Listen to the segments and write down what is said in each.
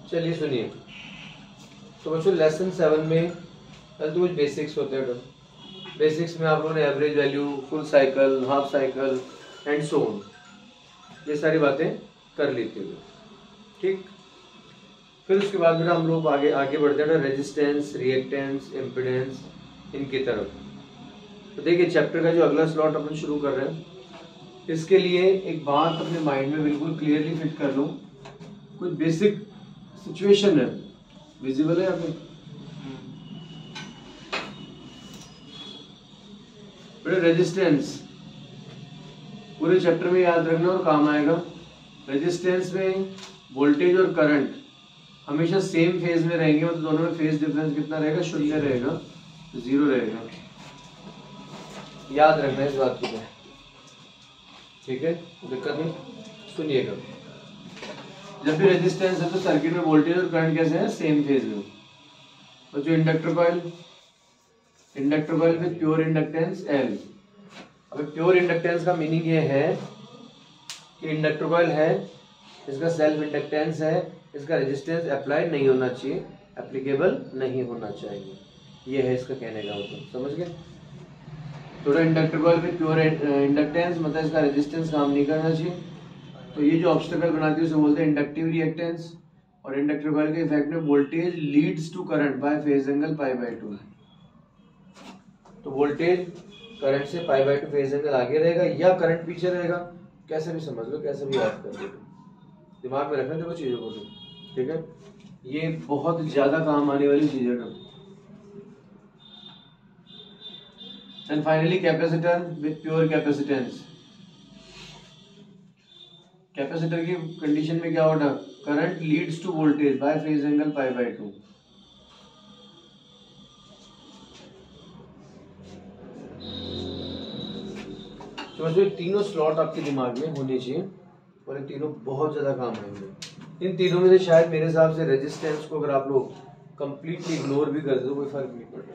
चलिए सुनिए, तो बच्चों लेसन 7 में तो कुछ बेसिक्स होते हैं। बेसिक्स में आप लोगों ने average value, full cycle, half cycle and so on, ये सारी बातें कर ली थी। ठीक, फिर उसके बाद में हम लोग आगे आगे बढ़ते हैं रेजिस्टेंस, रिएक्टेंस, इम्पीडेंस, इनकी तरफ। तो देखिए चैप्टर का जो अगला स्लॉट अपन शुरू कर रहे हैं, इसके लिए एक बात अपने माइंड में बिल्कुल क्लियरली फिट कर लो। कुछ बेसिक सिचुएशन है, विजिबल है यहाँ पे? रेजिस्टेंस पूरे चैप्टर में याद रखना और काम आएगा। रेजिस्टेंस में वोल्टेज और करंट हमेशा सेम फेज में रहेंगे, मतलब दोनों में फेज डिफरेंस कितना रहेगा? शून्य रहेगा, 0 रहेगा। याद रखना इस बात को, ठीक है? दिक्कत नहीं। सुनिएगा, जब भी रेजिस्टेंस है तो सर्किट में वोल्टेज और करंट कैसे है? सेम फेज में। और जो inductor coil with pure inductance L। अब प्योर इंडक्टेंस का मीनिंग ये है कि इंडक्टर कॉइल है, इसका सेल्फ इंडक्टेंस है, इसका रेजिस्टेंस अप्लाई नहीं होना चाहिए, एप्लीकेबल नहीं होना चाहिए, ये है इसका कहने का मतलब। समझ गए? थोड़ा inductor coil with pure inductance मतलब इसका रेजिस्टेंस काम नहीं करना चाहिए। तो ये जो ऑब्स्टेकल बनाती है उसे बोलते हैं इंडक्टिव रिएक्टेंस। और इंडक्टर कॉइल के इफेक्ट में voltage leads to current by phase angle π/2। तो वोल्टेज करंट से π/2 फेज एंगल आगे रहेगा या करंट पीछे रहेगा, कैसे भी समझ लो, कैसे भी याद कर लो, दिमाग में रखना देखो चीजों को, ठीक है? ये बहुत ज्यादा काम आने वाली चीज है। And finally capacitor with pure capacitance. Capacitor की कंडीशन में क्या होगा? Current leads to voltage by phase angle π/2। तो जो तीनों स्लॉट आपके दिमाग में होने चाहिए और ये तीनों बहुत ज्यादा काम आएंगे। इन तीनों में से शायद मेरे हिसाब से रेजिस्टेंस को अगर आप लोग कंप्लीटली इग्नोर भी कर दो कोई फर्क नहीं पड़ता,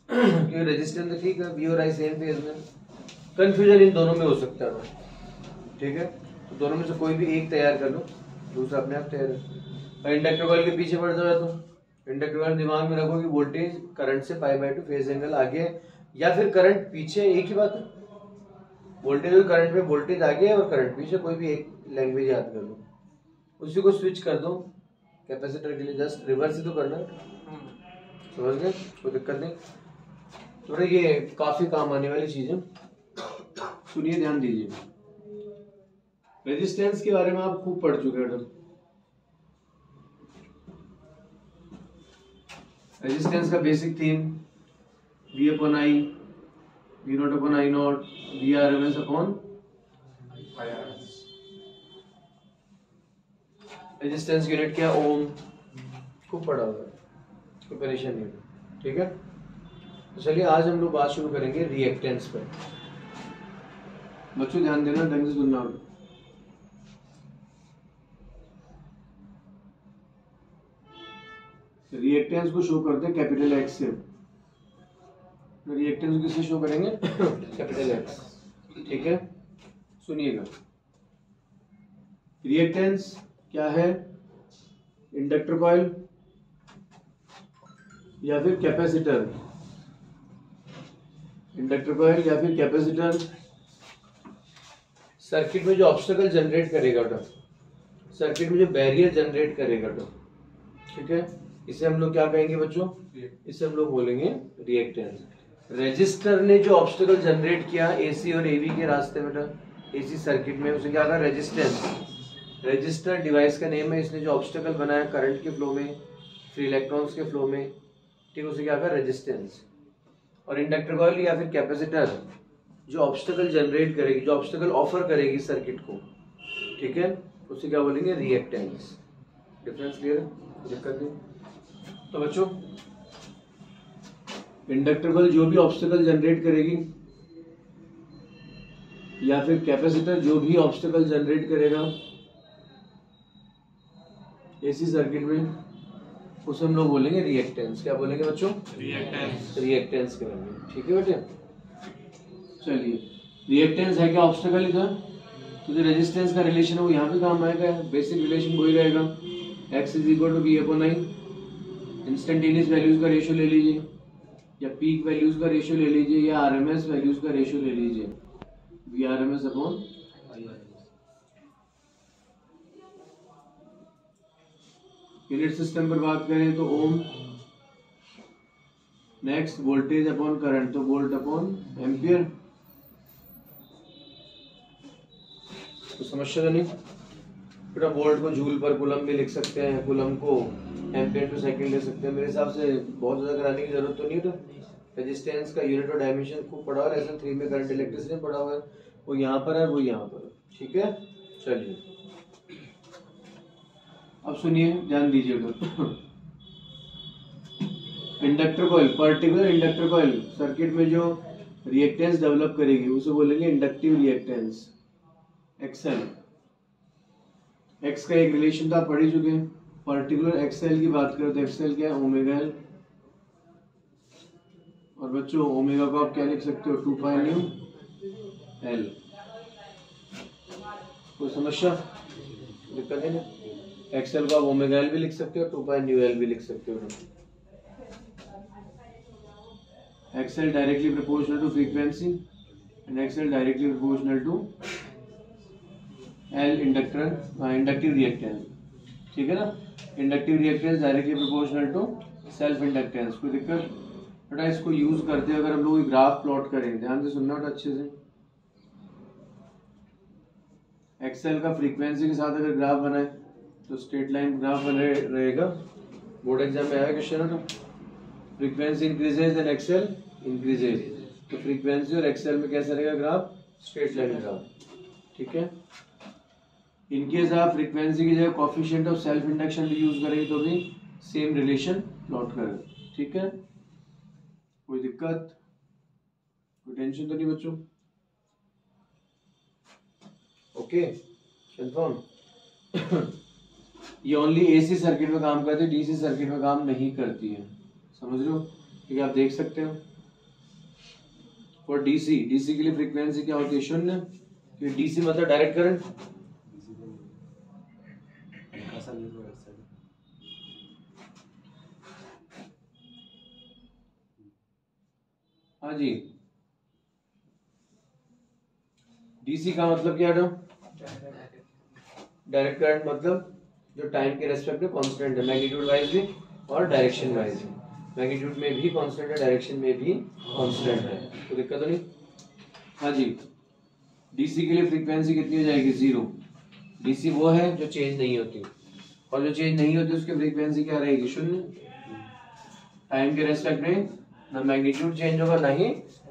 क्योंकि रेजिस्टेंस तो ठीक है, V और I सेम फेज में। कंफ्यूजन इन दोनों में हो सकता है, ठीक है? तो दोनों में से कोई भी एक तैयार कर लो, दूसरा अपने आप तैयार है। इंडक्टर कॉइल के पीछे पड़ जाओ तो इंडक्टर कॉइल दिमाग में रखो कि वोल्टेज करंट से π/2 फेज एंगल आगे या फिर करंट पीछे, एक ही बात है। वोल्टेज और करंट में वोल्टेज आगे है और करंट पीछे, कोई भी एक लैंग्वेज याद कर लो, उसी को स्विच कर दो। कैपेसिटर के लिए जस्ट रिवर्स ही तो करना है, समझ गए? कोई दिक्कत नहीं। तो ये काफी काम आने वाली चीज है, सुनिए, ध्यान दीजिए। रेजिस्टेंस के बारे में आप खूब पढ़ चुके हैं। रेजिस्टेंस का basic theme V/I, V0/I0, VRMS/। Resistance unit क्या? ओम। खूब पढ़ा हुआ है, कोई परेशानी नहीं, ठीक है? तो चलिए आज हम लोग बात शुरू करेंगे रिएक्टेंस पर। बच्चों ध्यान देना, ढंग से सुनना। रिएक्टेंस को शो करते हैं कैपिटल X से। रिएक्टेंस किससे शो करेंगे? कैपिटल X, ठीक है? सुनिएगा, रिएक्टेंस क्या है? इंडक्टर कॉइल या फिर कैपेसिटर, इंडक्टर कॉइल या फिर कैपेसिटर सर्किट में जो ऑब्स्टेकल जनरेट करेगा, सर्किट में जो बैरियर जनरेट करेगा, ठीक है? इसे हम लोग क्या कहेंगे बच्चों? इसे हम लोग बोलेंगे रिएक्टेंस। रेजिस्टर ने जो ऑब्स्टेकल जनरेट किया AC और AV के रास्ते में, AC सर्किट में, उसे क्या कहा? रेजिस्टेंस। रेजिस्टर डिवाइस का नेम है, इसने जो ऑब्स्टेकल बनाया करंट के फ्लो में, फ्री इलेक्ट्रॉन्स के फ्लो में, ठीक, उसे क्या कहा? रेजिस्टेंस। और इंडक्टर कॉइल या फिर कैपेसिटर जो ऑब्स्टेकल जनरेट करेगी, जो ऑब्स्टेकल ऑफर करेगी सर्किट को, ठीक है, उसे क्या बोलेंगे? रिएक्टेंस। डिफरेंस क्लियर है? दिक्कत नहीं। तो बच्चों इंडक्टर कॉइल जो भी ऑब्स्टेकल जनरेट करेगी या फिर कैपेसिटर जो भी ऑब्स्टेकल जनरेट करेगा AC सर्किट में, उसे हम लोग बोलेंगे रिएक्टेंस। क्या बोलेंगे बच्चों? रिएक्टेंस। रिएक्टेंस करेंगे, ठीक है बेटे? चलिए, रिएक्टेंस है क्या? ऑब्स्टेकल इधर। तो जो रेजिस्टेंस का रिलेशन है वो यहाँ पे काम आएगा, बेसिक रिलेशन वही रहेगा। x is equal to v/i। Instantaneous values का रेशियो ले लीजिए, या पीक वैल्यूज का रेशियो ले लीजिए, या आरएमएस वैल्यूज का रेशियो ले लीजिए, Vrms अपॉन यूनिट सिस्टम पर बात करें तो ओम। नेक्स्ट वोल्टेज अपॉन करंट, तो वोल्ट अपॉन एम्पियर। तो समस्या तो नहीं। फिर आप वोल्ट को जूल पर कूलम भी लिख सकते हैं, कूलम को एम्पियर टू सेकंड ले सकते हैं। मेरे हिसाब से बहुत ज्यादा कराने की जरूरत तो नहीं है। रेजिस्टेंस का यूनिट और डायमेंशन खूब पढ़ा है, लेसन 3 में करंट इलेक्ट्रिसिटी पढ़ा हुआ है, वो यहाँ पर है, वो यहाँ पर है। ठीक है, चलिए अब सुनिए, ध्यान दीजिएगा। Inductor coil, particular inductor coil circuit में जो रिएक्टेंस डेवलप करेगी उसे बोलेंगे इंडक्टिव रिएक्टेंस, एक्सएल। एक्स का एक रिलेशन तो आप पढ़ ही चुके हैं। पर्टिकुलर एक्सएल की बात करें तो एक्सएल क्या है, ओमेगा एल। और बच्चों ओमेगा को आप क्या लिख सकते हो, 2 पाई न्यू एल। कोई समस्या, दिक्कत है ना? एक्सएल को आप ओमेगा एल भी लिख सकते हो, 2 पाई न्यू एल भी लिख सकते हो। XL directly proportional to frequency and XL directly proportional to L inductive reactance. ठीक है ना? Inductive reactance directly proportional to self inductance. कोई दिक्कत? बेटा इसको यूज करते अगर हम लोग ग्राफ प्लॉट करें, ध्यान से सुनना बेटा अच्छे से। एक्सएल का फ्रीक्वेंसी के साथ अगर ग्राफ बनाए तो स्ट्रेट लाइन ग्राफ बने रहेगा। बोर्ड एग्जाम में आया क्वेश्चन है ना, frequency increases and XL increases, तो फ्रीक्वेंसी और एक्सएल में कैसा रहेगा ग्राफ, स्ट्रेट लाइन ग्राफ। ठीक है, इनकेस आप फ्रीक्वेंसी की जगह कोफिशिएंट ऑफ सेल्फ इंडक्शन भी यूज करेंगे तो भी सेम रिलेशन प्लॉट करें। ठीक है, कोई दिक्कत, कोई टेंशन तो नहीं बच्चों? Okay, confirm. ये ओनली एसी सर्किट में काम करती है, डीसी सर्किट में काम नहीं करती है, समझ रहे हो? ठीक है, आप देख सकते हो फॉर डीसी, डीसी के लिए फ्रीक्वेंसी क्या होती है, 0। डीसी मतलब डायरेक्ट करंट। हाँ जी, डीसी का मतलब क्या है? डायरेक्ट करंट मतलब जो टाइम के रेस्पेक्ट में कांस्टेंट है, मैग्नीट्यूड वाइज भी और डायरेक्शन वाइज भी। मैग्नीट्यूड में भी कांस्टेंट है, डायरेक्शन में भी कांस्टेंट है, तो दिक्कत तो नहीं? हाँ जी, डीसी के लिए फ्रीक्वेंसी कितनी हो जाएगी, 0। डीसी वो है जो चेंज नहीं होती, और जो चेंज नहीं होती उसकी फ्रीक्वेंसी क्या रहेगी, 0। टाइम के रेस्पेक्ट में ना मैग्नीट्यूड चेंज होगा ना ही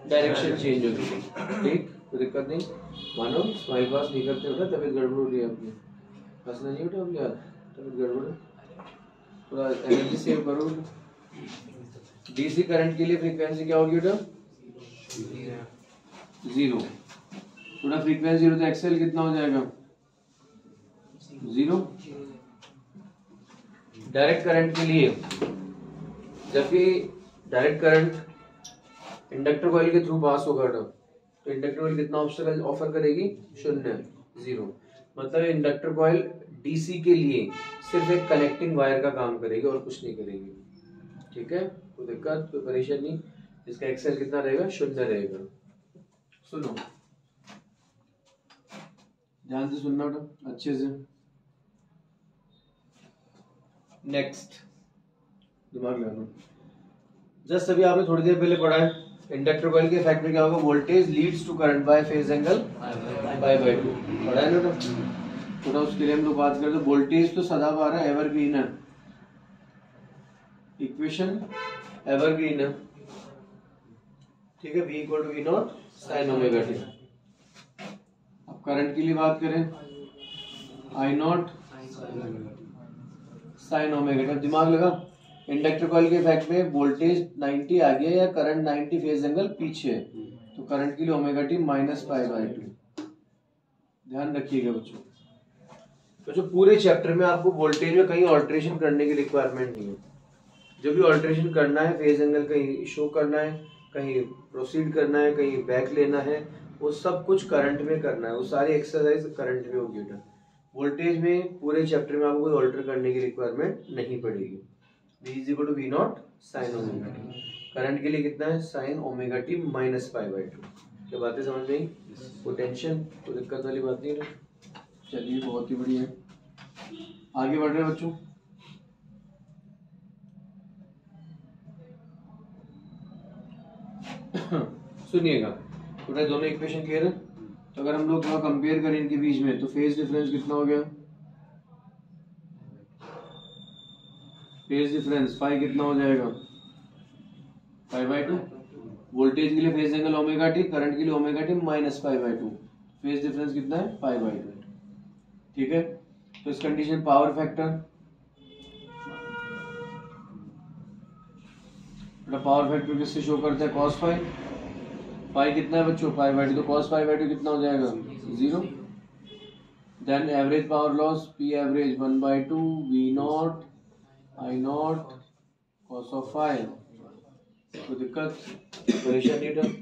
डायरेक्शन चेंज होगी। ठीक, कोई दिक्कत नहीं। मानो स्माइल पास नहीं करते बेटा, तबीयत गड़बड़ हो रही है अपनी, हंसना नहीं बेटा, अब यार तबीयत गड़बड़ है, थोड़ा एनर्जी सेव करो। डीसी करंट के लिए फ्रीक्वेंसी क्या होगी बेटा, 0। थोड़ा फ्रीक्वेंसी 0 तो एक्सएल कितना हो जाएगा, 0। डायरेक्ट करंट के लिए, जबकि डायरेक्ट करंट इंडक्टर कॉइल के थ्रू पास होगा तो इंडक्टर कॉइल कितना ऑब्स्टेकल ऑफर करेगी, 0। मतलब इंडक्टर कॉइल डीसी के लिए सिर्फ एक कनेक्टिंग वायर का काम करेगी और कुछ नहीं करेगी। ठीक है, कोई दिक्कत, कोई परेशानी नहीं। इसका एक्सेल कितना रहेगा, 0 रहेगा। सुनो ध्यान से सुनना बेटा अच्छे से। नेक्स्ट दिमाग लगाना, जस्ट अभी आपने थोड़ी देर पहले पढ़ा है इंडक्टर कॉइल के इफेक्ट में क्या होगा, voltage leads to current by phase angle π/2, पढ़ा है ना? थोड़ा उसके लिए हम लोग बात करते हैं। वोल्टेज तो सदाबहार है, एवरग्रीन है, इक्वेशन एवरग्रीन है। ठीक है, V = V0 sin ωt। अब करंट के लिए बात करें, I0 sin ωt। अब दिमाग लगा, इंडक्टर कॉइल के इफेक्ट में वोल्टेज 90 आगे या करंट 90 फेज एंगल पीछे है, तो करंट के लिए ωt -π/2। ध्यान रखिएगा बच्चों। तो जो पूरे चैप्टर में आपको वोल्टेज में कहीं ऑल्टरेशन करने की रिक्वायरमेंट नहीं है। जो भी ऑल्टरेशन करना है, फेज एंगल कहीं शो करना है, कहीं प्रोसीड करना है, कहीं बैक लेना है, वो सब कुछ करंट में करना है। वो सारी एक्सरसाइज करंट में होगी बेटा। वोल्टेज में पूरे चैप्टर में आपको कोई ऑल्टर करने की रिक्वायरमेंट नहीं पड़ेगी। V is equal to V naught sine omega t. Current के लिए कितना है, sine omega T minus pi by two. क्या बातें समझ में आई? पोटेंशियल कोई दिक्कत वाली बात नहीं है। चलिए बहुत ही बढ़िया है, आगे बढ़ रहे हैं बच्चों। सुनिएगा, पूरा दोनों इक्वेशन क्लियर है। तो अगर हम लोग थोड़ा कंपेयर करें इनके बीच में, तो फेज डिफरेंस कितना हो गया, फेज डिफरेंस फाई कितना हो जाएगा, पाई बाई टू। वोल्टेज के लिए phase angle omega t, current के लिए omega T minus pi by two. Phase difference कितना है, पाई बाई टू। ठीक है, तो इस condition power factor, power factor किससे शो करते हैं, कॉस फाई। फाई कितना है बच्चों, पाई बाई टू, तो कॉस पाई बाई टू कितना हो जाएगा, 0। Then average power loss, P average 1/2 V naught I naught cos of phi. कोई दिक्कत परेशानी नहीं।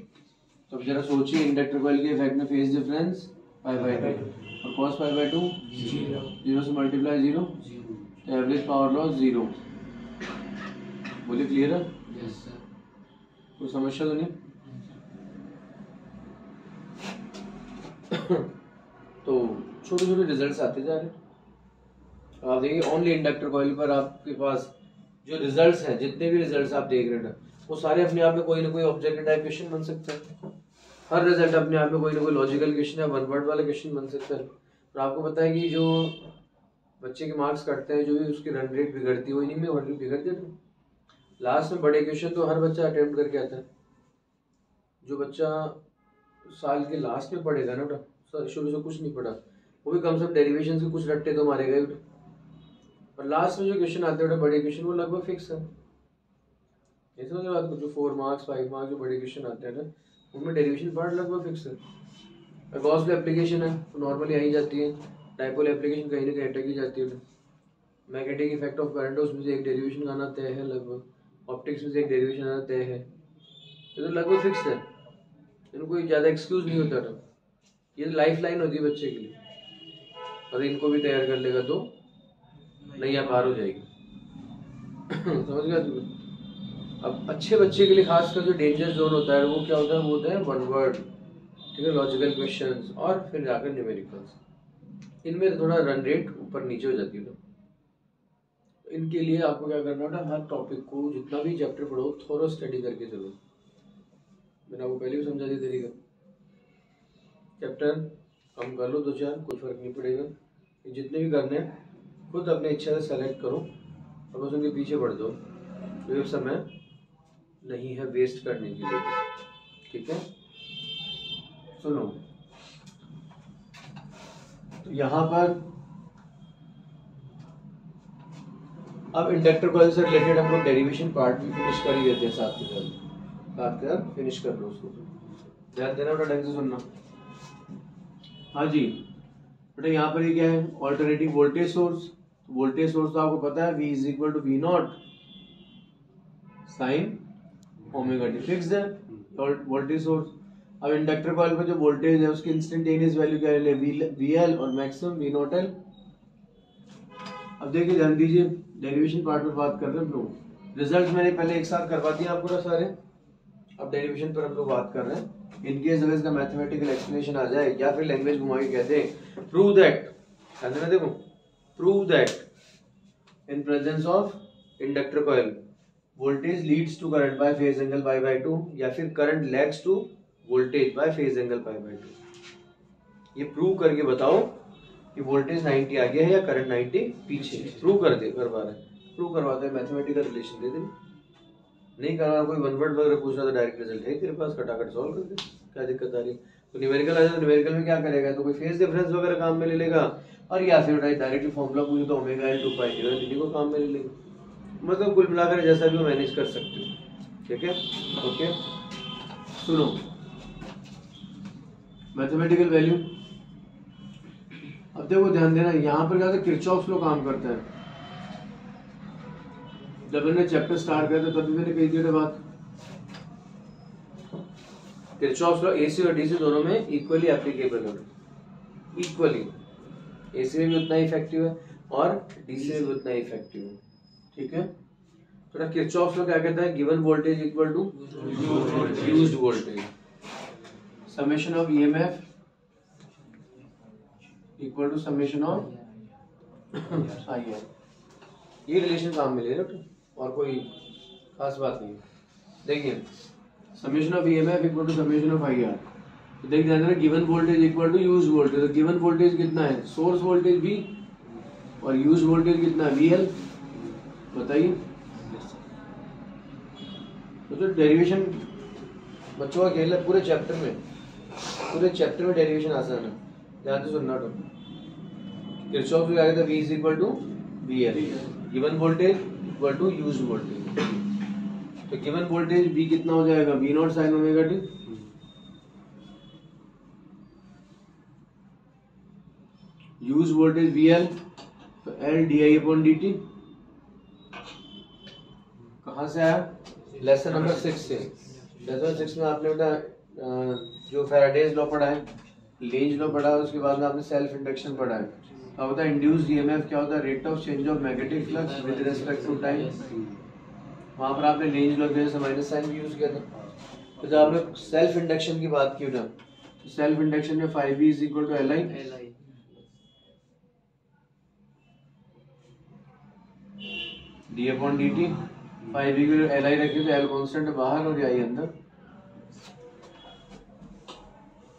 तो अब जरा सोचिए, इंडक्टर कॉइल के इफेक्ट में phase difference pi by to और कॉस पाई बाई टू 0 से मल्टीप्लाई 0, तो एवरेज पावर लॉस 0। बोलिए क्लियर है, कोई समस्या तो नहीं? तो छोटे छोटे रिजल्ट्स आते जा रहे हैं। आप देखिए ओनली इंडक्टर कॉइल पर आपके पास जो रिजल्ट्स हैं, जितने भी रिजल्ट्स आप देख रहे हैं, वो सारे अपने आप में कोई ना कोई ऑब्जेक्टिव टाइप क्वेश्चन बन सकता है। हर रिजल्ट अपने आप में कोई ना कोई लॉजिकल क्वेश्चन या वन वर्ड वाला क्वेश्चन बन सकता है। और आपको पता है कि जो बच्चे के मार्क्स कटते हैं, जो भी उसकी रन रेट बिगड़ती है, वो इन्हीं में बिगड़ जाती है। लास्ट में बड़े क्वेश्चन तो हर बच्चा अटेम्प्ट करके आता है। जो बच्चा साल के लास्ट में पढ़ेगा ना, शुरू से कुछ नहीं पढ़ा, वो भी कम से कम डेरिवेशन के कुछ रट्टे तो मारेगा ही। और लास्ट में जो क्वेश्चन आते हैं बड़े क्वेश्चन, वो लगभग फिक्स है। ऐसा मतलब बात, जो 4 मार्क्स 5 मार्क्स जो बड़े क्वेश्चन आते हैं ना, उनमें डेरिवेशन पार्ट लगभग फिक्स है। गॉस लॉ एप्लीकेशन है तो नॉर्मली आ ही जाती है। डाइपोल एप्लीकेशन कहीं ना कहीं अटक ही जाती है। मैग्नेटिक इफेक्ट ऑफ करंट, उसमें से एक डेरिवेशन आना तय है लगभग। ऑप्टिक्स में से एक डेरिवेशन आना तय है। ये तो लगभग फिक्स है, इनको कोई ज़्यादा एक्सक्यूज नहीं होता था। ये लाइफ लाइन होती है बच्चे के लिए, और इनको भी तैयार कर लेगा तो नैया पार हो जाएगी। समझ गया तुम्हें? अब अच्छे बच्चे के लिए खासकर जो डेंजर जोन होता है, वो क्या होता है, वो होता है वन वर्ड, ठीक है, लॉजिकल क्वेश्चंस और फिर जाकर न्यूमेरिकल्स। इनमें थोड़ा रन रेट ऊपर नीचे हो जाती है। तो इनके लिए आपको क्या करना होता है, हर टॉपिक को जितना भी चैप्टर पढ़ो थोड़ा स्टडी करके चलो। मैंने आपको पहले भी समझा दिया तरीका। चैप्टर कम कर लो 2-4, कोई फर्क नहीं पड़ेगा। जितने भी करने हैं खुद अपने इच्छा से सेलेक्ट करो और बस उनके पीछे बढ़ दो। तो समय नहीं है वेस्ट करने के लिए, ठीक है। सुनो, तो यहाँ पर अब इंडक्टर कॉइल से रिलेटेड हम लोग डेरिवेशन पार्ट भी फिनिश कर ही देते हैं साथ के साथ फिनिश कर लो उसको। ध्यान देना बेटा, ढंग से सुनना। हाँ जी बेटा, यहाँ पर ये क्या है, alternating voltage source. Voltage source तो आपको पता है, V is equal to V naught sine omega t, fixed है वोल्टेज सोर्स। अब इंडक्टर कॉइल पर जो वोल्टेज है उसकी इंस्टेंटेनियस वैल्यू क्या है, VL और मैक्सिमम V नॉट L। अब देखिए ध्यान दीजिए, डेरिवेशन पार्ट पर बात कर रहे हैं हम लोग। रिजल्ट मैंने पहले एक साथ करवा दिया आपको सारे, अब डेरिवेशन पर हम लोग बात कर रहे हैं। इनकेस अगर इसका मैथमेटिकल एक्सप्लेनेशन आ जाए या फिर लैंग्वेज घुमा के कहते हैं प्रूव दैट, देखो prove that in presence of inductor coil voltage leads to current by phase angle pi by 2, या फिर current lags to voltage by phase angle pi by 2। ये प्रूव करके बताओ कि वोल्टेज 90 आगे है या करंट 90 पीछे है। प्रूव करवा रहे हैं, प्रूव करवाते हैं, मैथमेटिकल रिलेशन दे दें। नहीं करवा, कोई वन वर्ड वगैरह पूछ रहा तो डायरेक्ट रिजल्ट है तेरे पास, खटाखट सॉल्व कर दे, क्या दिक्कत आ रही है। तो न्यूमेरिकल आ जाए तो न्यूमेरिकल में क्या करेगा, तो कोई फेज डिफरेंस वगैरह काम में ले लेगा, और या फिर डायरेक्टली फॉर्मूला पूछे तो ओमेगा L 2π को काम में ले लेगा। मतलब कुल मिलाकर जैसा भी मैनेज कर सकते हो, ठीक है। ओके सुनो, मैथमेटिकल वैल्यू। अब देखो ध्यान देना, यहाँ पर क्या था, किरचॉफ लॉ काम करता है। जब मैंने चैप्टर स्टार्ट किया था तभी मैंने कही थी बात, किरचॉफ लॉ AC और DC दोनों में इक्वली एप्लीकेबल है, इक्वली। AC में भी उतना ही इफेक्टिव है और DC में भी उतना ही इफेक्टिव है। ठीक है, तो किरचॉफ लॉ क्या कहता है, given voltage equal to used voltage, summation of EMF equal to summation of IR। ये रिलेशन काम में ले रहे हो और कोई खास बात नहीं है। देखिए summation of EMF equal to summation of IR, तो देख ध्यान देना given voltage equal to use voltage, तो गिवन वोल्टेज कितना है, सोर्स वोल्टेज V और यूज वोल्टेज कितना है VL, बताइए। तो डेरिवेशन बच्चों का खेल है, पूरे चैप्टर में डेरिवेशन आसान है, ध्यान से सुनना। तो किरचॉफ लॉ था V is equal to VL, given voltage equal to use voltage, तो गिवन वोल्टेज V कितना हो जाएगा, V0 sin ओमेगा t, यूज वोल्टेज VL, तो L di/dt। कहाँ से आया, लेसन नंबर 6 से। लेसन 6 में आपने बेटा जो फैराडेज लॉ पढ़ा है, लेंज लॉ पढ़ा है, उसके बाद में आपने सेल्फ इंडक्शन पढ़ा है। क्या होता है इंड्यूस्ड EMF, क्या होता है rate of change of magnetic flux with respect to time. वहां पर आपने लेंज लॉ की वजह से माइनस साइन भी यूज किया था। तो जब आपने सेल्फ इंडक्शन की बात की ना, तो सेल्फ इंडक्शन में 5V is equal to Li d/dt, 5V को Li रखे तो L कांस्टेंट बाहर और I अंदर,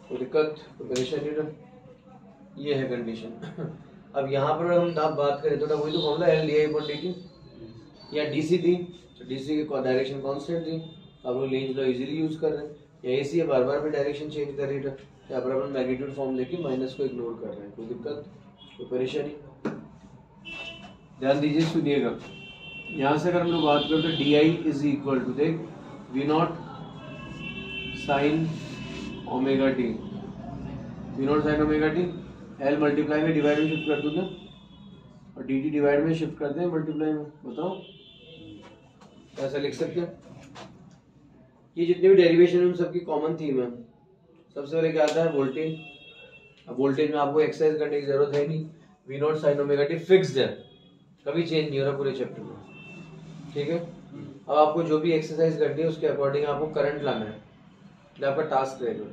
तो दिक्कत तो परेशानी ना, ये है कंडीशन। अब यहाँ पर हम आप बात करें तो वही तो फॉर्मूला L di/dt, या DC थी तो DC की डायरेक्शन कांस्टेंट थी, अब लोग लेंज लॉ इजीली यूज कर रहे हैं, या AC बार बार भी डायरेक्शन चेंज कर रही है, यहाँ पर अपन मैग्नीट्यूड फॉर्म लेके माइनस को इग्नोर कर रहे हैं, कोई दिक्कत कोई परेशानी। ध्यान दीजिए, सुनिएगा, यहाँ से अगर हम लोग बात करें तो DI इज इक्वल टू देख V0 sine omega t, V0 sine omega t, L multiply में डिवाइड में शिफ्ट कर दूँ और dt डिवाइड में शिफ्ट करते हैं मल्टीप्लाई में, बताओ ऐसा लिख सकते हैं। ये जितने भी डेरिवेशन है उन सबकी कॉमन थीम है। सबसे पहले क्या आता है वोल्टेज, अब वोल्टेज में आपको एक्सरसाइज करने की जरूरत है नहीं, V0 sine omega t fixed है, कभी चेंज नहीं हो रहा पूरे चैप्टर में। ठीक है, अब आपको जो भी एक्सरसाइज करनी है उसके अकॉर्डिंग आपको करंट लाना है, ये आपका टास्क रहेगा।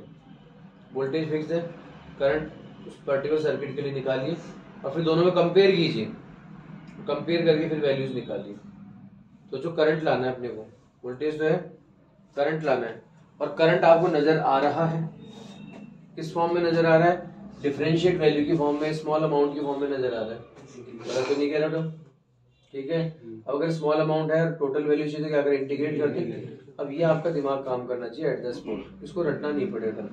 वोल्टेज फिक्स है, करंट उस पर्टिकुलर सर्किट के लिए निकालिए और फिर दोनों में कंपेयर कीजिए, कंपेयर करके फिर वैल्यूज निकालिए। तो जो करंट लाना है अपने को, वोल्टेज जो है करंट लाना है, और करंट आपको नजर आ रहा है, किस फॉर्म में नजर आ रहा है, डिफरेंशिएट वैल्यू की फॉर्म में, स्मॉल अमाउंट की फॉर्म में नजर आ रहा है, गलत तो नहीं कह रहा था। ठीक है, अब अगर स्मॉल अमाउंट है टोटल वैल्यू चाहिए तो क्या करें, इंटीग्रेट कर दें। अब ये आपका दिमाग काम करना चाहिए एट द स्पॉट, इसको रटना नहीं पड़ेगा।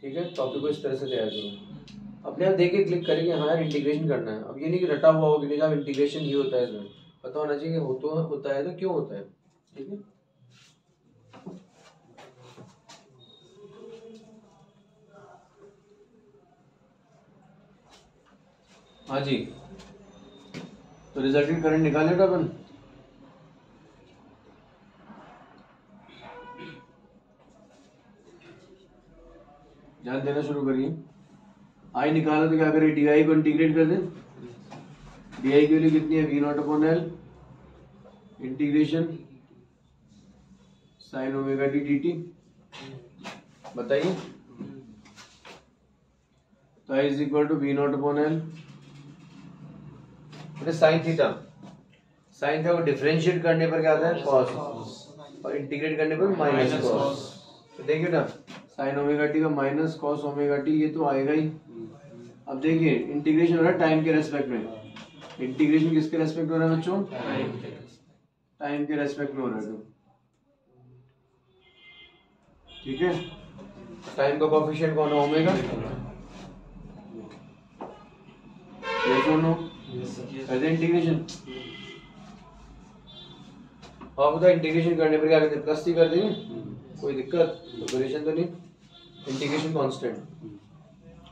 ठीक है, टॉपिक को इस तरह से तैयार करो, अपने आप देख के क्लिक करेंगे हाँ यार इंटीग्रेशन करना है। अब ये नहीं कि रटा हुआ हो कि नहीं इंटीग्रेशन ये होता है, इसमें पता होना चाहिए होता है तो क्यों होता है। ठीक है, हाँ जी, तो रिजल्टेंट करंट निकाले था अपन, ध्यान देना शुरू करिए। आई निकाला तो क्या करें, डी को इंटीग्रेट कर दें, डी की वैल्यू कितनी है, V0/L integration sine omega t dt, बताइए। तो I is equal to V0/L, sine theta, sine theta को डिफरेंशिएट करने पर क्या आता है कॉस, और इंटीग्रेट करने पर माइनस कॉस। तो देखिए ना साइन ओमेगा टी का माइनस कॉस ओमेगा टी, ये तो आएगा ही। अब देखिए इंटीग्रेशन हो रहा है टाइम के रेस्पेक्ट में, इंटीग्रेशन किसके रेस्पेक्ट में हो रहा है बच्चों, टाइम के रेस्पेक्ट में हो रहा है। ठीक है, टाइम का कोएफिशिएंट कौन है, ओमेगा, यस और नो, ऐसे इंटीग्रेशन। आप बता इंटीग्रेशन करने पर क्या करते हैं, प्लस ही कर देंगे, कोई दिक्कत तो परेशान तो नहीं। इंटीग्रेशन कांस्टेंट,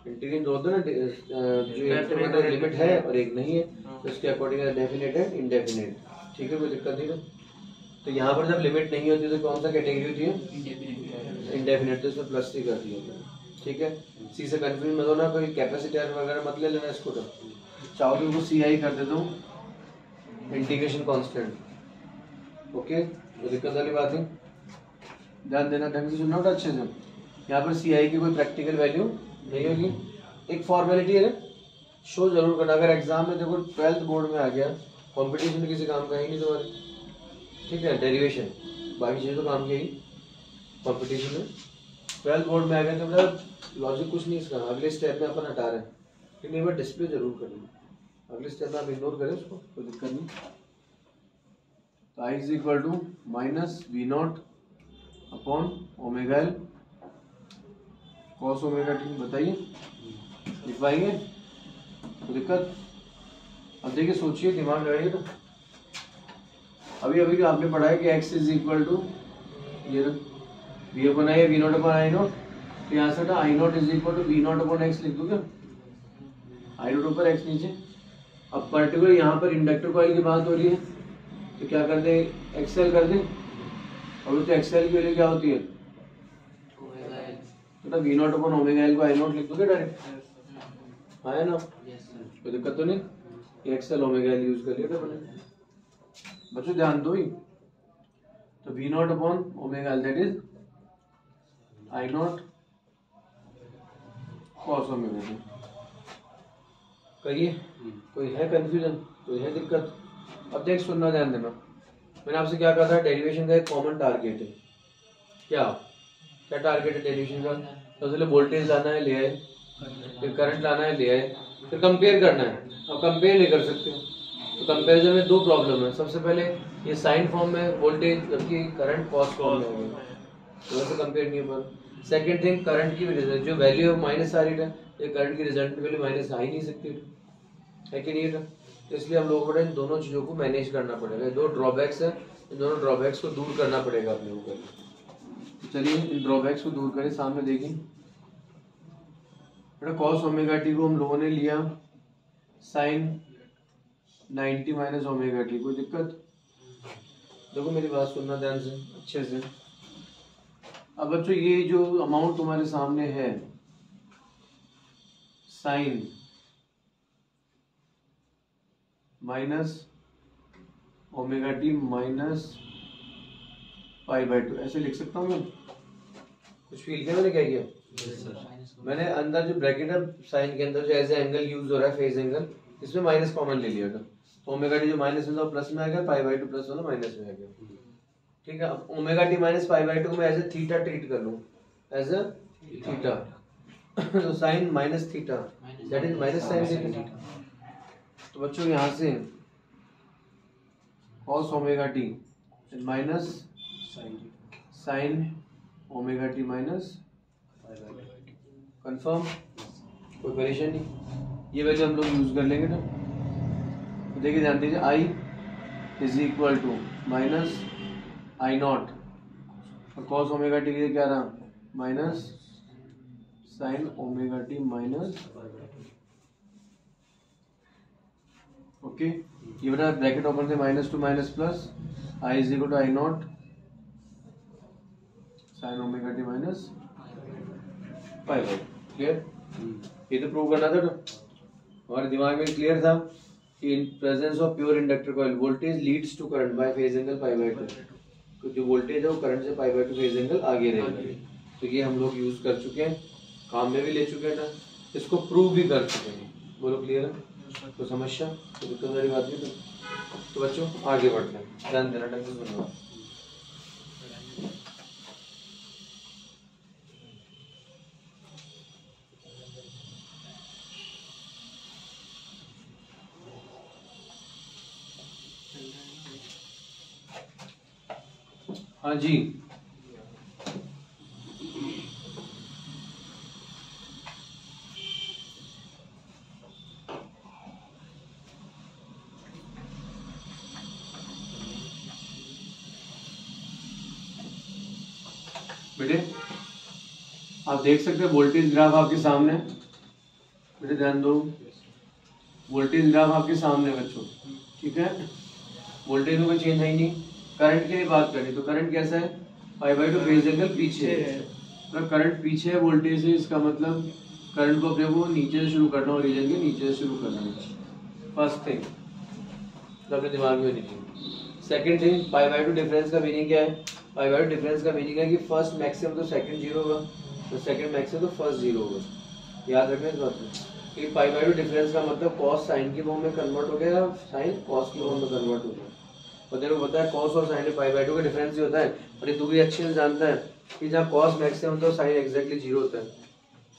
इंटीग्रेशन दो होता है ना, जो एक लिमिट है और एक नहीं है, तो इसके अकॉर्डिंग डेफिनेट है इंडेफिनेट। ठीक है, कोई दिक्कत नहीं ना। तो यहाँ पर जब लिमिट नहीं होती तो कौन सा कैटेगरी होती है, इंडेफिनेट, तो इसमें प्लस ही कर दिया। ठीक है, सी से कंफ्यूज मत होना, कोई कैपेसिटर वगैरह मत ले लेना इसको। तो चाहो तो उसको सी आई कर देता हूँ इंटीग्रेशन कांस्टेंट। ओके, तो दिक्कत वाली बात है, ध्यान देना, ढंग से सुनना अच्छे से। यहाँ पर सी आई की कोई प्रैक्टिकल वैल्यू नहीं होगी, एक फॉर्मेलिटी है, शो जरूर करना। अगर एग्जाम में देखो 12th बोर्ड में आ गया, कंपटीशन में किसी काम का ही नहीं तुम्हारे, ठीक है, डेरिवेशन बाकी चीज़ें तो काम की ही, कंपटीशन में 12th बोर्ड में आ गया तो मतलब लॉजिक कुछ नहीं इसका। अगले स्टेप में अपन हटा रहे हैं, लेकिन एक बार डिस्प्ले जरूर करेंगे, अगले स्टेप में आप इग्नोर करें उसको, कोई दिक्कत नहीं। तो I is equal to minus V not upon omega L cos omega T. बताइए, लिख पाएंगे? तो दिक्कत, अब देखिए सोचिए, दिमाग लगाइए। तो अभी अभी आपने पढ़ा है कि x इज इक्वल टू ये V upon I V not upon I not, तो यहाँ से I not is equal to V not upon X लिख दूँ क्या? आई नॉट ऊपर एक्स नीचे। अब पर्टिकुलर यहाँ पर इंडक्टर कॉइल की बात हो रही है, तो क्या कर दे, एक्सएल कर दे, और तो एक्सएल की वैल्यू क्या होती है, तो V not upon omega L को आई नॉट लिख दोगे डायरेक्ट, है ना? कोई दिक्कत तो नहीं, एक्सएल ओमेगा एल यूज कर लिया अपने। बच्चों ध्यान दो ही, तो V not upon omega L that is I naught cos omega t. कहिए, कोई है कंफ्यूजन, कोई है दिक्कत? अब देख, सुनना, ध्यान देना, मैंने आपसे क्या कहा था, डेरिवेशन का एक कॉमन टारगेट है। क्या क्या टारगेट है डेरिवेशन का? सबसे पहले वोल्टेज लाना है, ले आए, फिर करंट लाना है, ले आए, फिर कंपेयर करना है। अब कंपेयर नहीं कर सकते, तो कंपेरिजन में दो प्रॉब्लम है। सबसे पहले ये साइन फॉर्म में वोल्टेज, जबकि करंट कॉस फॉर्म में होगा, तो वैसे कंपेयर नहीं हो पा। सेकेंड थिंग, करंट की रिजल्ट जो वैल्यू माइनस आ रही है, ये करंट की रिजल्ट वैल्यू माइनस आ ही नहीं सकती है कि नहीं है? तो इसलिए हम लोगों को इन दोनों चीज़ों को मैनेज करना पड़ेगा। दो ड्रॉबैक्स है, इन दोनों ड्रॉबैक्स को दूर करना पड़ेगा अपने ऊपर। तो चलिए इन ड्रॉबैक्स को दूर करें। सामने देखिए बेटा, कॉस ओमेगा टी को हम लोगों ने लिया साइन 90 माइनस ओमेगा टी। कोई दिक्कत? देखो मेरी बात सुनना ध्यान से, अच्छे से। अब बच्चों ये जो अमाउंट तुम्हारे सामने है, sine minus omega T minus pi by 2, ऐसे लिख सकता हूँ मैं? कुछ फील किया मैंने? क्या किया? मैंने अंदर जो ब्रैकेट है साइन के अंदर, जो एज एंगल यूज हो रहा है, फेज एंगल, इसमें माइनस कॉमन ले लिया था, तो ओमेगा टी जो माइनस में था प्लस में आ गया, पाई बाई 2 प्लस वाला माइनस में आ गया। ठीक है, अब omega T minus pi by 2 को मैं एज ए थीटा ट्रीट कर लूँ, एज ए थीटा, तो sine minus theta that is minus sine theta. तो बच्चों यहाँ से cos omega T minus sine omega T minus, confirm? कोई परेशानी? ये वैल्यू हम लोग यूज कर लेंगे ना। तो देखिए ध्यान दीजिए, I is equal to minus I not, और कॉस ओमेगा टी के लिए क्या रहा, minus sine omega T minus, okay. ये बता ब्रैकेट ओपन से minus to minus plus, I is equal to I not sine omega T minus pi by. Clear? ये तो प्रूव करना था तो, और दिमाग में क्लियर था कि in presence of pure inductor coil voltage leads to current by phase angle pi by 2। तो जो वोल्टेज है वो करंट से पाई बाई 2 फेज एंगल आगे रहेगा। तो ये हम लोग यूज कर चुके हैं, काम में भी ले चुके हैं ना, इसको प्रूव भी कर चुके हैं। बोलो क्लियर है? तो समस्या तो दिक्कत वाली बात नहीं। तो बच्चों आगे बढ़ते हैं, ध्यान देना, ढंग से सुनना। हाँ जी, बेटे आप देख सकते हैं वोल्टेज ग्राफ आपके सामने। बेटे ध्यान दो, वोल्टेज ग्राफ आपके सामने बच्चों, ठीक है? वोल्टेज में कोई चेंज है ही नहीं। करंट के लिए बात करें तो करंट कैसा है, पाई बाई 2 फेज एंगल पीछे है, अगर करंट पीछे है वोल्टेज से, इसका मतलब करंट को अपने को नीचे से शुरू करना, ओरिजिन के नीचे से शुरू करना है। फर्स्ट थिंग तो अपने दिमाग में होनी चाहिए। Second thing, pi by two difference का मीनिंग क्या है? पाई बाय टू डिफरेंस का मीनिंग है कि फर्स्ट मैक्सिमम तो सेकंड जीरो होगा, तो सेकंड मैक्सिमम तो फर्स्ट जीरो होगा। याद रखना इस बात को कि पाई बाय टू डिफरेंस का मतलब कॉस साइन की फॉर्म में कन्वर्ट हो गया, साइन कॉस की फॉर्म में कन्वर्ट हो गया। और तेरे को पता है कॉस और साइन में पाई बाय टू का डिफरेंस ही होता है। और ये तू भी अच्छे से जानता है कि जहाँ कॉस मैक्सिमम होता है साइन एक्जैक्टली जीरो होता है।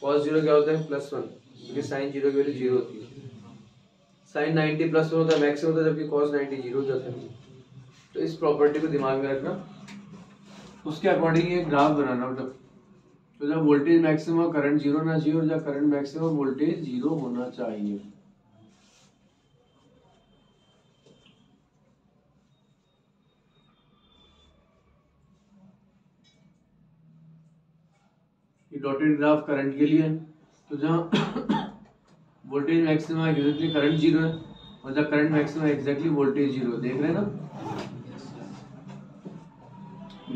कॉस जीरो क्या होता है? +1, क्योंकि साइन जीरो की वैल्यू जीरो होती है। साइन 90 +1 होता है मैक्सिमम होता है, जबकि कॉस 90 जीरो हो जाता है। तो इस प्रॉपर्टी को दिमाग में रखना, उसके अकॉर्डिंग ये ग्राफ बनाना। मतलब तो जब वोल्टेज मैक्सिमम करंट जीरो होना चाहिए, और जब करंट मैक्सिमम वोल्टेज जीरो होना चाहिए। ये डॉटेड ग्राफ करंट के लिए है। तो जहाँ voltage maximum exactly current zero है, और जब current maximum exactly voltage zero, देख रहे हैं ना।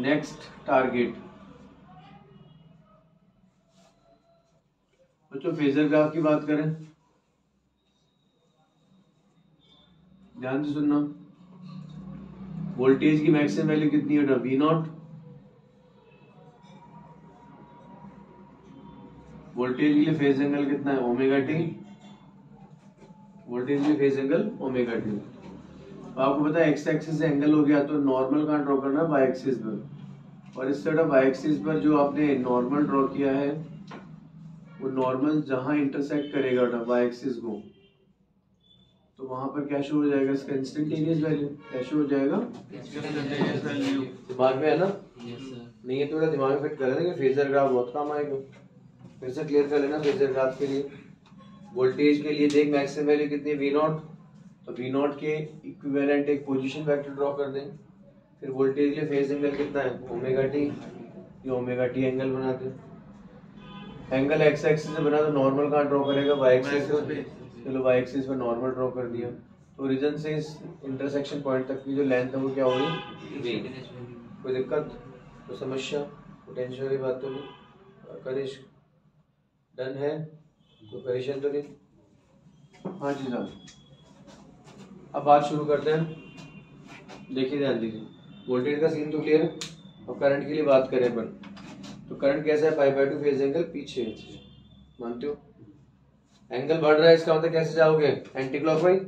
नेक्स्ट टारगेट बच्चों, फेजर ग्राफ की बात करें, ध्यान से सुनना। वोल्टेज की मैक्सिमम वैल्यू कितनी है? V0। वोल्टेज के लिए फेज एंगल कितना है? ω t। वोल्टेज के लिए फेज एंगल ω t। तो आपको पता है एक्स एक्सिस से एंगल हो गया, तो नॉर्मल कहाँ ड्रॉ करना है? वाई एक्सिस पर। और इस तरह वाई एक्सिस पर जो आपने नॉर्मल ड्रॉ किया है, वो नॉर्मल जहां इंटरसेक्ट करेगा वाई एक्सिस को, तो वहां पर क्या शो हो जाएगा? इसका इंस्टेंटेनियस वैल्यू क्या शो हो जाएगा? Instantaneous value. दिमाग में है ना? नहीं है तो थोड़ा दिमाग में फिट कर लेना कि फेजर ग्राफ बहुत काम आएगा। फिर से क्लियर कर लेना फेजर ग्राफ के लिए। वोल्टेज के लिए देख मैक्सिमम वैल्यू कितनी है? V0। तो V0 के इक्विवेलेंट एक पोजीशन वेक्टर ड्रॉ कर दें। फिर वोल्टेज के लिए फेज एंगल कितना है? ω t। ये ω t एंगल बना दें। एंगल एक्स एक्सिस से बना तो नॉर्मल कहाँ ड्रॉ करेगा? वाई एक्सिस पे। चलो वाई एक्सिस पर नॉर्मल ड्रॉ कर दिया। तो ओरिजिन से इस इंटरसेक्शन पॉइंट तक की जो लेंथ है वो क्या होगी? v। कोई दिक्कत, कोई समस्या, कोई टेंशन वाली बात तो नहीं? कनिष्क डन है? कोई परेशान तो नहीं? हाँ जी साहब। अब बात शुरू करते हैं। देखिए ध्यान दीजिए, वोल्टेज का सीन तो क्लियर है। और करंट के लिए बात करें अपन, तो करंट कैसा है? Pi by two phase angle पीछे, मानते हो? एंगल बढ़ रहा है, इसका मतलब कैसे जाओगे? Anti clockwise.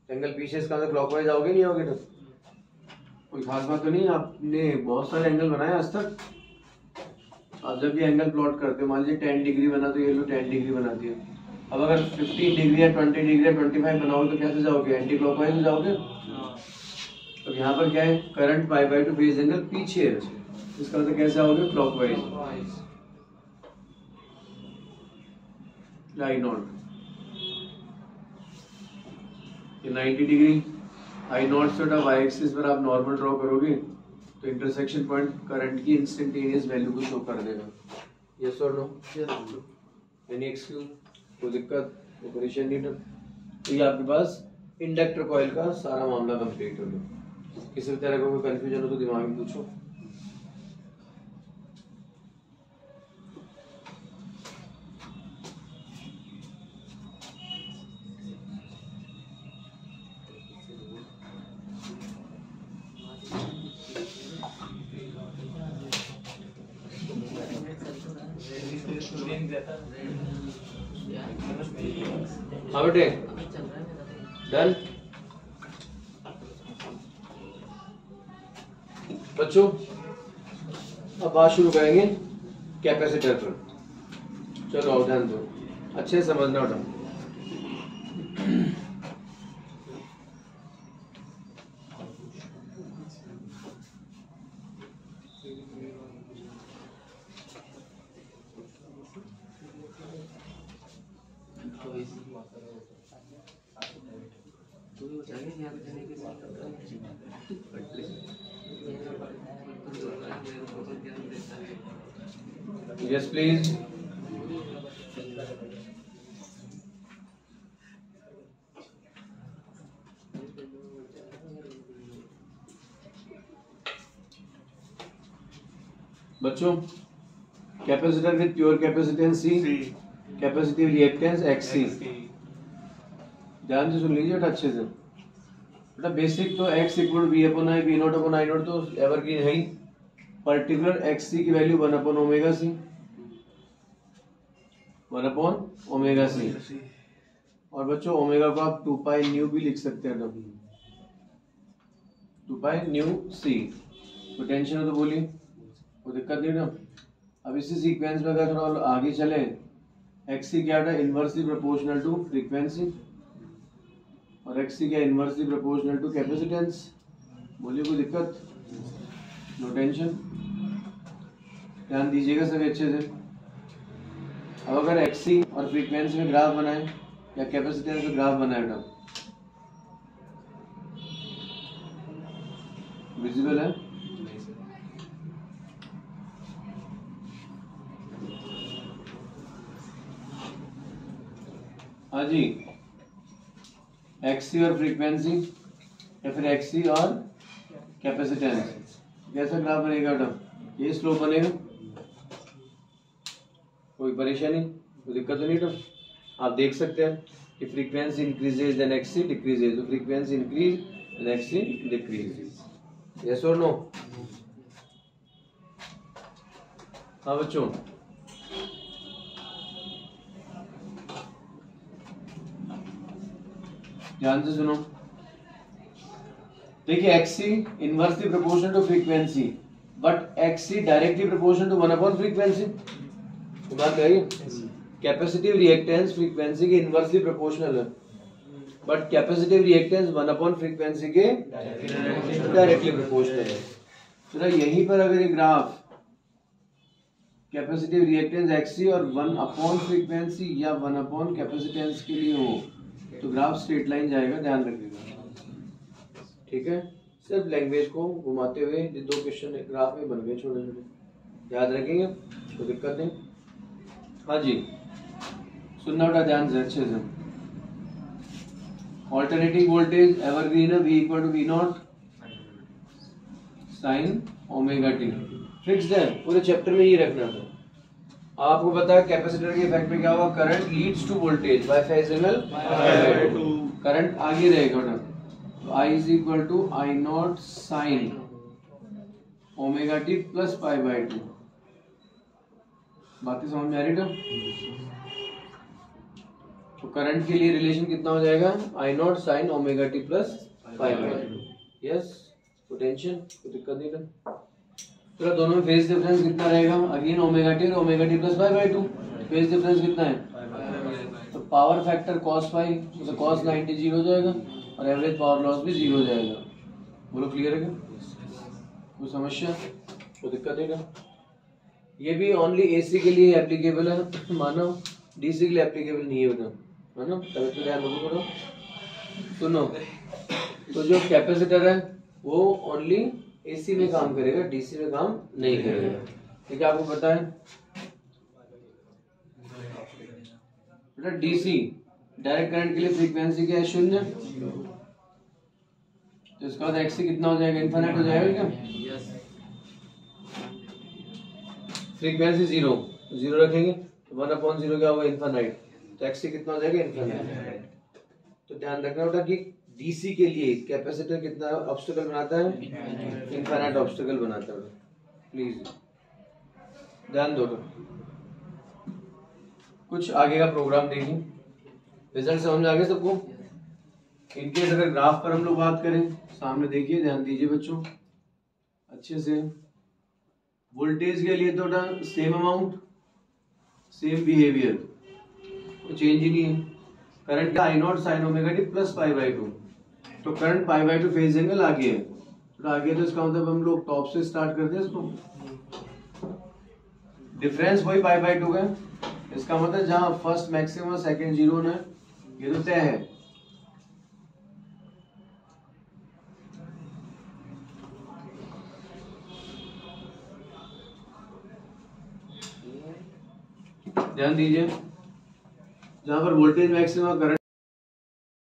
एंगल पीछे, इसका मतलब क्लॉकवाइज आओगे नहीं आओगे? तो कोई खास बात तो नहीं। आपने बहुत सारे एंगल बनाए आज तक। आप जब ये एंगल प्लॉट करते हो, मान लीजिए 10 डिग्री बना, तो ये लो 10 डिग्री बना दिया। अब अगर 15 डिग्री या 20 डिग्री या 25 बनाओगे तो कैसे जाओगे? एंटी क्लॉकवाइज में जाओगे। तो यहाँ पर क्या है? Current pi by two phase angle पीछे है, इसका मतलब कैसे आओगे? क्लॉकवाइज। आई नॉट ये 90 डिग्री आई नॉट से वाई एक्सिस पर आप नॉर्मल ड्रॉ करोगे, तो इंटरसेक्शन पॉइंट करंट की इंस्टेंटेनियस वैल्यू को शो कर देगा। यस और नो? Any excuse? कोई दिक्कत, कोई परेशानी नहीं? तो ये आपके पास इंडक्टर कॉइल का सारा मामला कंप्लीट हो गया। किसी भी तरह का कोई कंफ्यूजन हो तो दिमाग में पूछो। हाँ बेटे, डन। बच्चों अब बात शुरू करेंगे कैपेसिटर पर। चलो आओ ध्यान दो, अच्छे से समझना बेटा। Yes please. बच्चों capacitor with pure capacitance C, capacitive reactance XC। ध्यान से सुन लीजिए बेटा अच्छे से। बेटा बेसिक तो X equal V upon I, V not upon I not तो एवरग्रीन है ही। पर्टिकुलर XC की value 1 upon omega C, 1 upon omega C। और बच्चों ओमेगा को आप 2 पाई न्यू भी लिख सकते हैं, 2 पाई न्यू C। कोई टेंशन हो तो बोलिए, कोई दिक्कत नहीं ना। अब इसी सीक्वेंस में अगर थोड़ा आगे चले, XC क्या था, इनवर्सली प्रोपोर्शनल टू फ्रीक्वेंसी, और XC क्या, इनवर्सली प्रोपोर्शनल टू कैपेसिटेंस। बोलिए कोई दिक्कत, नो टेंशन, ध्यान दीजिएगा सभी अच्छे से। अब अगर XC और फ्रीक्वेंसी में ग्राफ बनाए या कैपेसिटेंस में ग्राफ बनाए बेटा, विजिबल है? हाँ जी, XC और फ्रीक्वेंसी या फिर XC और कैपेसिटेंस, कैसा ग्राफ बनेगा बेटा? ये स्लोप बनेगा। कोई परेशानी, कोई दिक्कत तो नहीं तो आप देख सकते हैं कि frequency increases then XC decreases, तो frequency increase then XC decreases. Yes और नो? हाँ बच्चों, ध्यान से सुनो। देखिए XC inversely proportional to frequency, but XC directly proportional to 1 upon frequency. तो बात कही, कैपेसिटिव रिएक्टेंस फ्रीक्वेंसी के इनवर्सली प्रोपोर्शनल है, but capacitive reactance 1 upon frequency के डायरेक्टली प्रोपोर्शनल है। तो यहीं पर अगर ये ग्राफ कैपेसिटिव रिएक्टेंस XC और 1 अपॉन फ्रीक्वेंसी या 1 अपॉन कैपेसिटेंस के लिए हो तो ग्राफ स्ट्रेट लाइन जाएगा, ध्यान रखिएगा। ठीक है, सिर्फ लैंग्वेज को घुमाते हुए ये 2 क्वेश्चन ग्राफ में बन गए छोटे छोटे, याद रखेंगे, कोई दिक्कत नहीं। हाँ जी, सुनना बेटा ध्यान से अच्छे से। ऑल्टरनेटिंग वोल्टेज एवरग्रीन है, V equal to V naught sine omega t, fixed है, पूरे चैप्टर में ये रखना था। आपको पता है कैपेसिटर के इफेक्ट में क्या होगा, current leads to voltage by phase angle, current आगे रहेगा ना, तो I is equal to I naught sine omega t plus pi by 2। बातें समझ में आ रही है? तो करंट के लिए रिलेशन कितना हो जाएगा, I naught sine omega t plus pi by 2। Yes, potential, कोई दिक्कत नहीं था। तो दोनों में फेज डिफरेंस कितना रहेगा, अगेन ओमेगा टी और omega t plus pi by 2। Phase difference कितना है, तो पावर फैक्टर cos फाई, तो cos 90 जीरो हो जाएगा और एवरेज पावर लॉस भी जीरो हो जाएगा। बोलो क्लियर है क्या, कोई समस्या, कोई दिक्कत नहीं ना? ये भी ओनली AC के लिए एप्लीकेबल है, मानो DC के लिए एप्लीकेबल नहीं है बेटा, है ना? तब तो ध्यान रखो करो। सुनो, तो जो कैपेसिटर है वो ओनली AC में काम करेगा, DC में काम नहीं करेगा। ठीक है, आपको पता है बेटा DC डायरेक्ट करंट के लिए फ्रीक्वेंसी क्या है, 0, तो इसका बाद XC कितना हो जाएगा, इनफिनिट हो जाएगा क्या? फ्रीक्वेंसी 0 रखेंगे तो 1 अपॉन 0 क्या होगा, इनफिनिट, तो XC कितना हो जाएगा, इनफिनिट। तो ध्यान रखना बेटा कि DC के लिए कैपेसिटर कितना ऑब्स्टेकल बनाता है, इनफिनिट ऑब्स्टेकल बनाता है, प्लीज ध्यान दो। कुछ आगे का प्रोग्राम देखिए, रिजल्ट समझ में आ गया सबको? इनकेस अगर ग्राफ पर हम लोग बात करें, सामने देखिए, ध्यान दीजिए बच्चों अच्छे से। वोल्टेज के लिए तो सेम अमाउंट, सेम बिहेवियर, कोई चेंज ही नहीं है। Current I naught sine omega t plus pi by 2, तो current pi by 2 phase angle आगे है, तो आगे तो इसका मतलब हम लोग टॉप से स्टार्ट करते हैं इसको। डिफरेंस वही पाई बाय 2 है, इसका मतलब जहां फर्स्ट मैक्सिमम और सेकंड जीरो है, ये तो तय है। ध्यान दीजिए, जहां पर वोल्टेज मैक्सिमम करंट